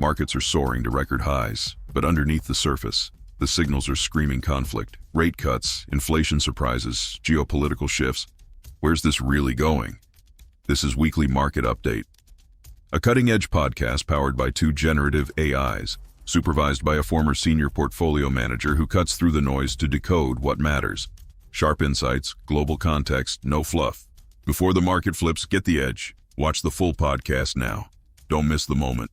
Markets are soaring to record highs, but underneath the surface, the signals are screaming conflict. Rate cuts, inflation surprises, geopolitical shifts. Where's this really going? This is Weekly Market Update, a cutting-edge podcast powered by two generative AIs, supervised by a former senior portfolio manager who cuts through the noise to decode what matters. Sharp insights, global context, no fluff. Before the market flips, get the edge. Watch the full podcast now. Don't miss the moment.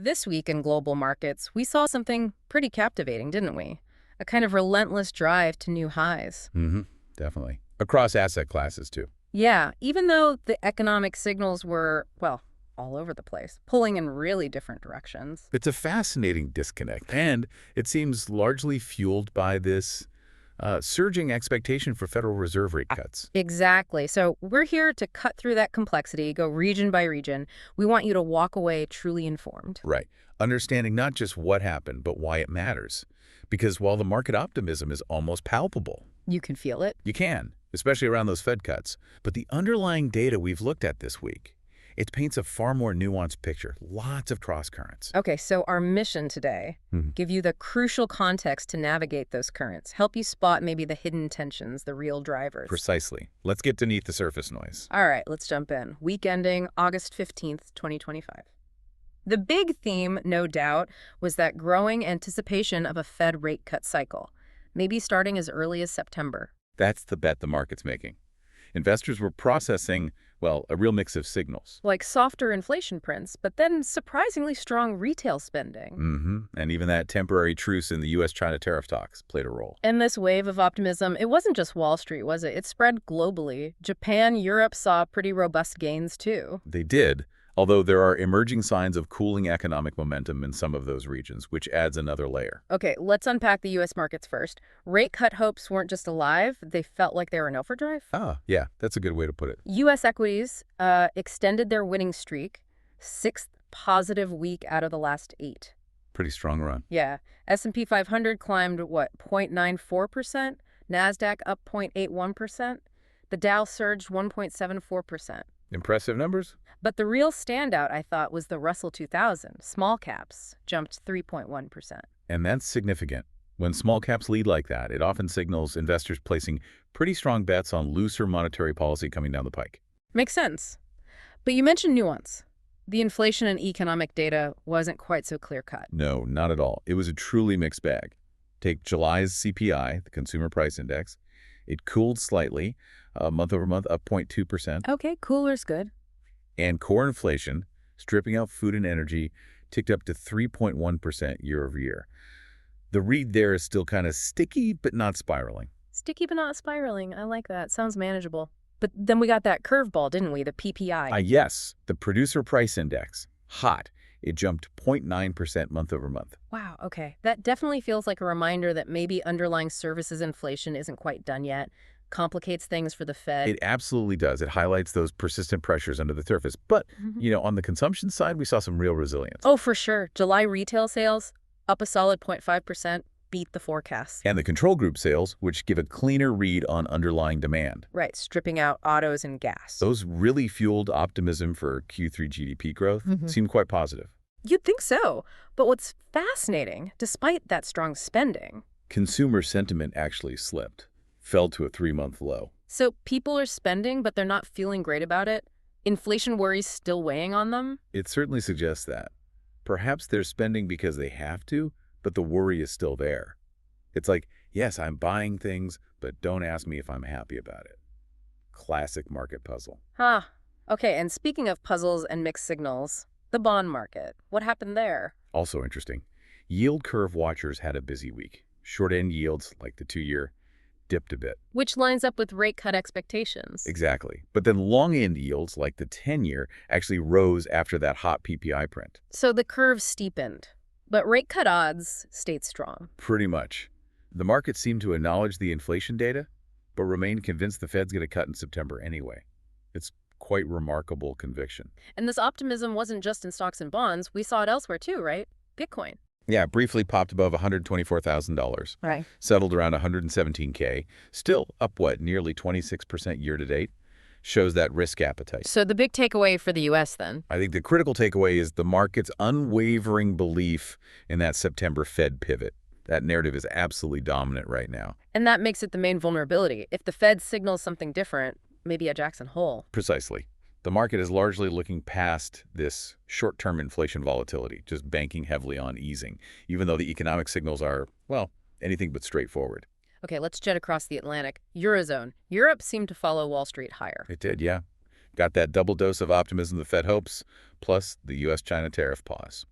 This week in global markets, we saw something pretty captivating, didn't we? A kind of relentless drive to new highs. Definitely. Across asset classes, too. Yeah, even though the economic signals were, well, all over the place, pulling in really different directions. It's a fascinating disconnect, and it seems largely fueled by this surging expectation for Federal Reserve rate cuts. Exactly. So we're here to cut through that complexity, go region by region. We want you to walk away truly informed. Right. Understanding not just what happened, but why it matters. Because while the market optimism is almost palpable, You can feel it. you can, especially around those Fed cuts. But the underlying data we've looked at this week, it paints a far more nuanced picture, lots of cross-currents. Okay, so our mission today, give you the crucial context to navigate those currents, help you spot maybe the hidden tensions, the real drivers. Precisely. Let's get beneath the surface noise. All right, let's jump in. Week ending August 15th, 2025. The big theme, no doubt, was that growing anticipation of a Fed rate cut cycle, maybe starting as early as September. That's the bet the market's making. Investors were processing, well, a real mix of signals. Like softer inflation prints, but then surprisingly strong retail spending. And even that temporary truce in the U.S.-China tariff talks played a role. And this wave of optimism, it wasn't just Wall Street, was it? It spread globally. Japan, Europe saw pretty robust gains, too. They did, although there are emerging signs of cooling economic momentum in some of those regions, which adds another layer. Okay, let's unpack the U.S. markets first. Rate cut hopes weren't just alive, they felt like they were in overdrive. Yeah, that's a good way to put it. U.S. equities extended their winning streak, sixth positive week out of the last 8. Pretty strong run. Yeah. S&P 500 climbed, 0.94%? NASDAQ up 0.81%? The Dow surged 1.74%. Impressive numbers? But the real standout, I thought, was the Russell 2000. Small caps jumped 3.1%. And that's significant. When small caps lead like that, it often signals investors placing pretty strong bets on looser monetary policy coming down the pike. Makes sense. But you mentioned nuance. The inflation and economic data wasn't quite so clear-cut. No, not at all. It was a truly mixed bag. Take July's CPI, the Consumer Price Index. It cooled slightly, month over month, up 0.2%. Okay, cooler's good. And core inflation, stripping out food and energy, ticked up to 3.1% year over year. The read there is still kind of sticky, but not spiraling. Sticky but not spiraling. I like that. Sounds manageable. But then we got that curveball, didn't we? The PPI. Yes, the Producer Price Index. Hot. It jumped 0.9% month over month. Wow, okay. That definitely feels like a reminder that maybe underlying services inflation isn't quite done yet. Complicates things for the Fed. It absolutely does. It highlights those persistent pressures under the surface. But, on the consumption side, we saw some real resilience. Oh, for sure. July retail sales up a solid 0.5%, beat the forecast. And the control group sales, which give a cleaner read on underlying demand. Right, stripping out autos and gas. Those really fueled optimism for Q3 GDP growth. Seemed quite positive. You'd think so. But what's fascinating, despite that strong spending, Consumer sentiment actually slipped, fell to a 3-month low. so people are spending, but they're not feeling great about it. Inflation worries still weighing on them. It certainly suggests that. Perhaps they're spending because they have to, but the worry is still there. It's like, yes, I'm buying things, but don't ask me if I'm happy about it. Classic market puzzle. Huh. Okay, and speaking of puzzles and mixed signals, the bond market. What happened there? Also interesting. Yield curve watchers had a busy week. Short-end yields, like the 2-year, dipped a bit. Which lines up with rate cut expectations. Exactly. But then long-end yields, like the 10-year, actually rose after that hot PPI print. So the curve steepened, but rate cut odds stayed strong. Pretty much. The market seemed to acknowledge the inflation data, but remained convinced the Fed's going to cut in September anyway. It's quite remarkable conviction. And this optimism wasn't just in stocks and bonds. We saw it elsewhere too, right? Bitcoin. Yeah, briefly popped above $124,000. Right. Settled around $117K. Still up, nearly 26% year to date. shows that risk appetite. So the big takeaway for the U.S. then? I think the critical takeaway is the market's unwavering belief in that September Fed pivot. That narrative is absolutely dominant right now. And that makes it the main vulnerability. If the Fed signals something different, maybe at Jackson Hole. Precisely. The market is largely looking past this short-term inflation volatility, just banking heavily on easing, even though the economic signals are, well, anything but straightforward. Okay, let's jet across the Atlantic. Eurozone. Europe seemed to follow Wall Street higher. It did, yeah. Got that double dose of optimism the Fed hopes, plus the U.S.-China tariff pause.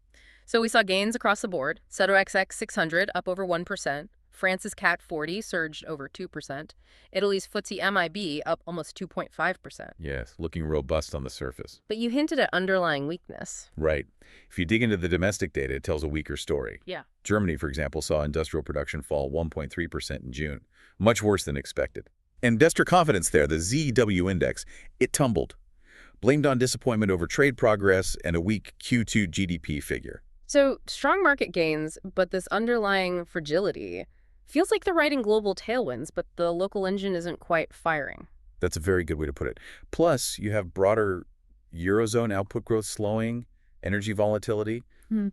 So we saw gains across the board. XX 600 up over 1%. France's CAC 40 surged over 2%. Italy's FTSE MIB up almost 2.5%. Yes, looking robust on the surface. But you hinted at underlying weakness. Right. If you dig into the domestic data, it tells a weaker story. Yeah. Germany, for example, saw industrial production fall 1.3% in June, much worse than expected. Investor confidence there, the ZW index, it tumbled, blamed on disappointment over trade progress and a weak Q2 GDP figure. So strong market gains, but this underlying fragility feels like they're riding global tailwinds, but the local engine isn't quite firing. That's a very good way to put it. Plus, you have broader Eurozone output growth slowing, energy volatility.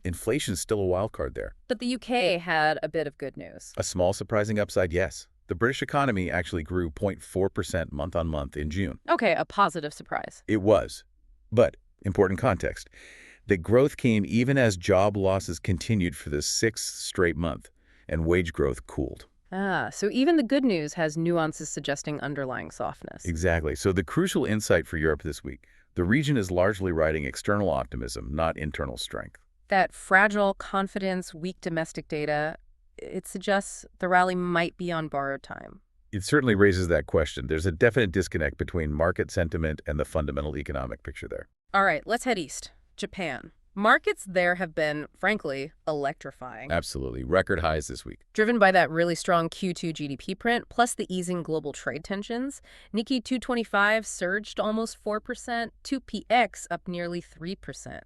Inflation's still a wild card there. But the UK had a bit of good news. A small surprising upside, yes. The British economy actually grew 0.4% month-on-month in June. Okay, a positive surprise. It was. But, important context, the growth came even as job losses continued for the 6th straight month, and wage growth cooled. So even the good news has nuances suggesting underlying softness. Exactly. So the crucial insight for Europe this week, the region is largely riding external optimism, not internal strength. That fragile confidence, weak domestic data, it suggests the rally might be on borrowed time. It certainly raises that question. There's a definite disconnect between market sentiment and the fundamental economic picture there. All right, let's head east. Japan. Markets there have been, frankly, electrifying. Absolutely. Record highs this week. Driven by that really strong Q2 GDP print, plus the easing global trade tensions, Nikkei 225 surged almost 4%, 2PX up nearly 3%.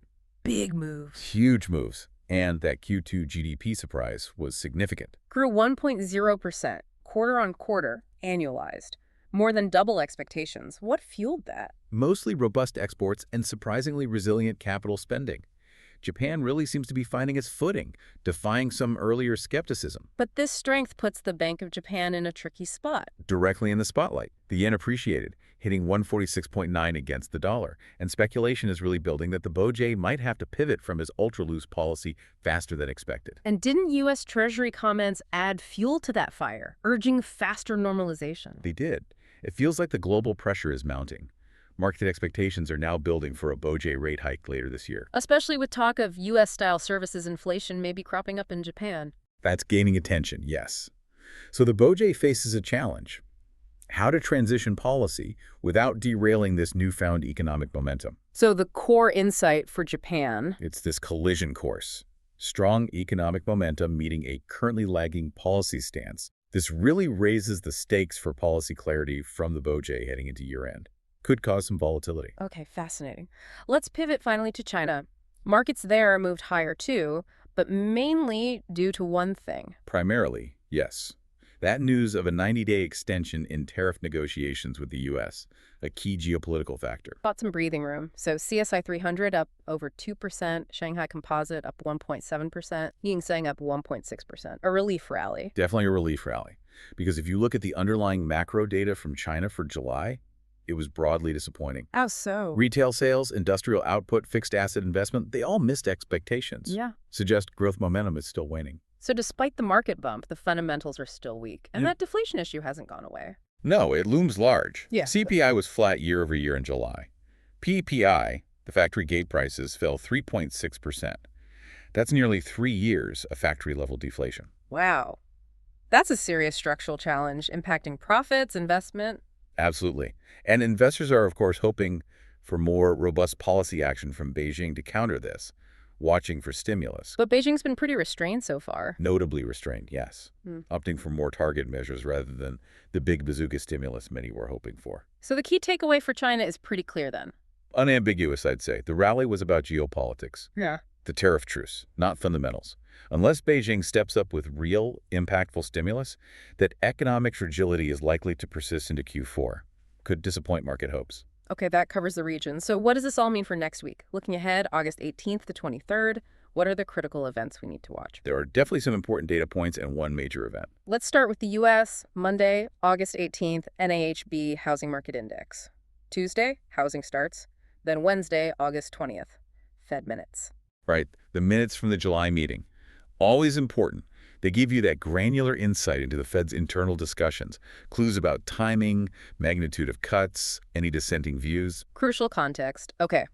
Big moves. Huge moves. And that Q2 GDP surprise was significant. Grew 1.0%, quarter on quarter, annualized. More than double expectations. What fueled that? Mostly robust exports and surprisingly resilient capital spending. Japan really seems to be finding its footing, defying some earlier skepticism. But this strength puts the Bank of Japan in a tricky spot. Directly in the spotlight. The yen appreciated, hitting 146.9 against the dollar, and speculation is really building that the BOJ might have to pivot from his ultra-loose policy faster than expected. And didn't U.S. Treasury comments add fuel to that fire, urging faster normalization? They did. It feels like the global pressure is mounting. Market expectations are now building for a BOJ rate hike later this year. Especially with talk of U.S.-style services inflation maybe cropping up in Japan. That's gaining attention, yes. So the BOJ faces a challenge. How to transition policy without derailing this newfound economic momentum. So the core insight for Japan... It's this collision course. Strong economic momentum meeting a currently lagging policy stance. This really raises the stakes for policy clarity from the BOJ heading into year-end. Could cause some volatility. Okay, fascinating. Let's pivot finally to China. Markets there moved higher too, but mainly due to one thing. Primarily, yes. That news of a 90-day extension in tariff negotiations with the U.S., a key geopolitical factor. Bought some breathing room. So CSI 300 up over 2%, Shanghai Composite up 1.7%, Hang Seng up 1.6%. A relief rally. Definitely a relief rally. Because if you look at the underlying macro data from China for July, it was broadly disappointing. How so? Retail sales, industrial output, fixed asset investment, they all missed expectations. Yeah. Suggest growth momentum is still waning. So despite the market bump, the fundamentals are still weak. And that deflation issue hasn't gone away. No, it looms large. Yeah. CPI was flat year over year in July. PPI, the factory gate prices, fell 3.6%. That's nearly 3 years of factory-level deflation. Wow. That's a serious structural challenge impacting profits, investment. Absolutely. And investors are, of course, hoping for more robust policy action from Beijing to counter this, watching for stimulus. But Beijing's been pretty restrained so far. Notably restrained, yes. Opting for more target measures rather than the big bazooka stimulus many were hoping for. So the key takeaway for China is pretty clear then. Unambiguous, I'd say. The rally was about geopolitics. Yeah. The tariff truce, not fundamentals. Unless Beijing steps up with real, impactful stimulus, that economic fragility is likely to persist into Q4. could disappoint market hopes. Okay, that covers the region. So what does this all mean for next week? Looking ahead, August 18th to 23rd, what are the critical events we need to watch? There are definitely some important data points and one major event. Let's start with the U.S. Monday, August 18th, NAHB Housing Market Index. Tuesday, housing starts. Then Wednesday, August 20th, Fed minutes. Right, the minutes from the July meeting. Always important. They give you that granular insight into the Fed's internal discussions, clues about timing, magnitude of cuts, any dissenting views. Crucial context. Okay.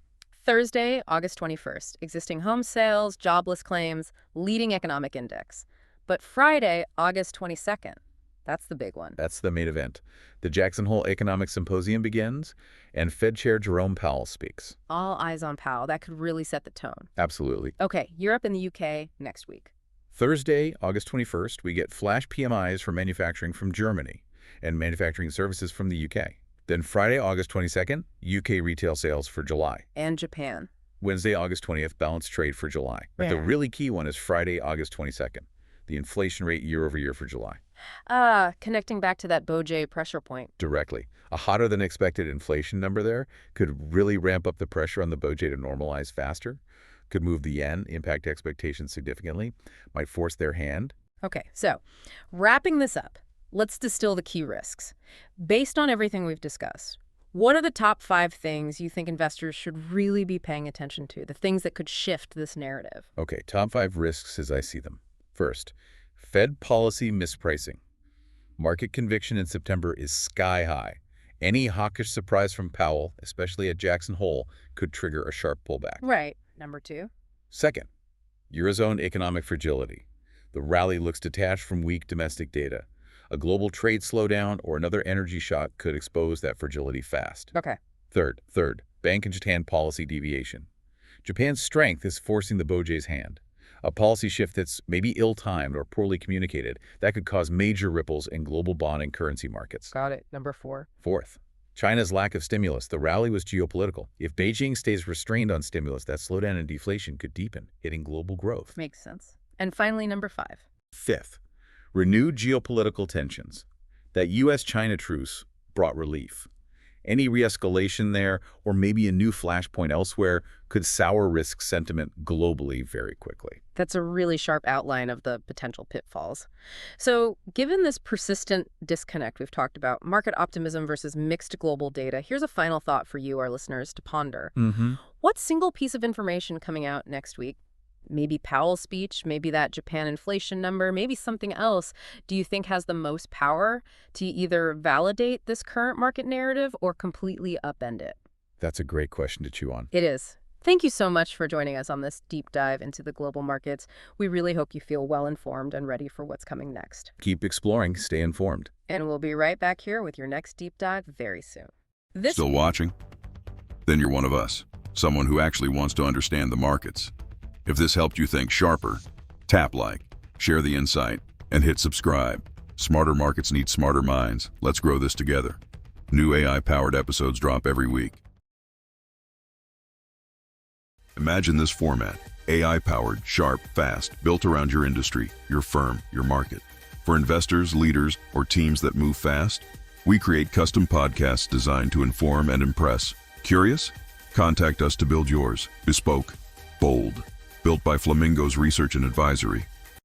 Thursday, August 21st, existing home sales, jobless claims, leading economic index. But Friday, August 22nd, that's the big one. That's the main event. The Jackson Hole Economic Symposium begins, and Fed Chair Jerome Powell speaks. All eyes on Powell. That could really set the tone. Absolutely. Okay, Europe and the UK next week. Thursday, August 21st, we get flash PMIs for manufacturing from Germany and manufacturing services from the UK. Then Friday, August 22nd, UK retail sales for July. And Japan. Wednesday, August 20th, balanced trade for July. But the really key one is Friday, August 22nd, the inflation rate year over year for July. Connecting back to that Bojay pressure point. Directly. A hotter than expected inflation number there could really ramp up the pressure on the Bojay to normalize faster, could move the yen, impact expectations significantly, might force their hand. Okay, so wrapping this up, let's distill the key risks. Based on everything we've discussed, what are the top 5 things you think investors should really be paying attention to, the things that could shift this narrative? Okay, top 5 risks as I see them. First, Fed policy mispricing. Market conviction in September is sky high. Any hawkish surprise from Powell, especially at Jackson Hole, could trigger a sharp pullback. Right. Number 2. Second, Eurozone economic fragility. The rally looks detached from weak domestic data. A global trade slowdown or another energy shock could expose that fragility fast. Okay. Third, Bank and Japan policy deviation. Japan's strength is forcing the Bojay's hand. A policy shift that's maybe ill-timed or poorly communicated that could cause major ripples in global bond and currency markets. Got it. Number 4. Fourth, China's lack of stimulus. The rally was geopolitical. If Beijing stays restrained on stimulus, that slowdown in deflation could deepen, hitting global growth. Makes sense. And finally, number 5. Fifth, renewed geopolitical tensions. That U.S.-China truce brought relief. Any re-escalation there, or maybe a new flashpoint elsewhere, could sour risk sentiment globally very quickly. That's a really sharp outline of the potential pitfalls. So, given this persistent disconnect we've talked about, market optimism versus mixed global data, here's a final thought for you, our listeners, to ponder. What single piece of information coming out next week, maybe Powell's speech, maybe that Japan inflation number, maybe something else, do you think has the most power to either validate this current market narrative or completely upend it? That's a great question to chew on. It is. Thank you so much for joining us on this deep dive into the global markets. We really hope you feel well-informed and ready for what's coming next. Keep exploring, stay informed. And we'll be right back here with your next deep dive very soon. Still watching? Then you're one of us, someone who actually wants to understand the markets. If this helped you think sharper, tap like, share the insight, and hit subscribe. Smarter markets need smarter minds. Let's grow this together. New AI-powered episodes drop every week. Imagine this format: AI-powered, sharp, fast, built around your industry, your firm, your market. For investors, leaders, or teams that move fast, we create custom podcasts designed to inform and impress. Curious? Contact us to build yours. Bespoke, bold, built by Flamingo's Research and Advisory.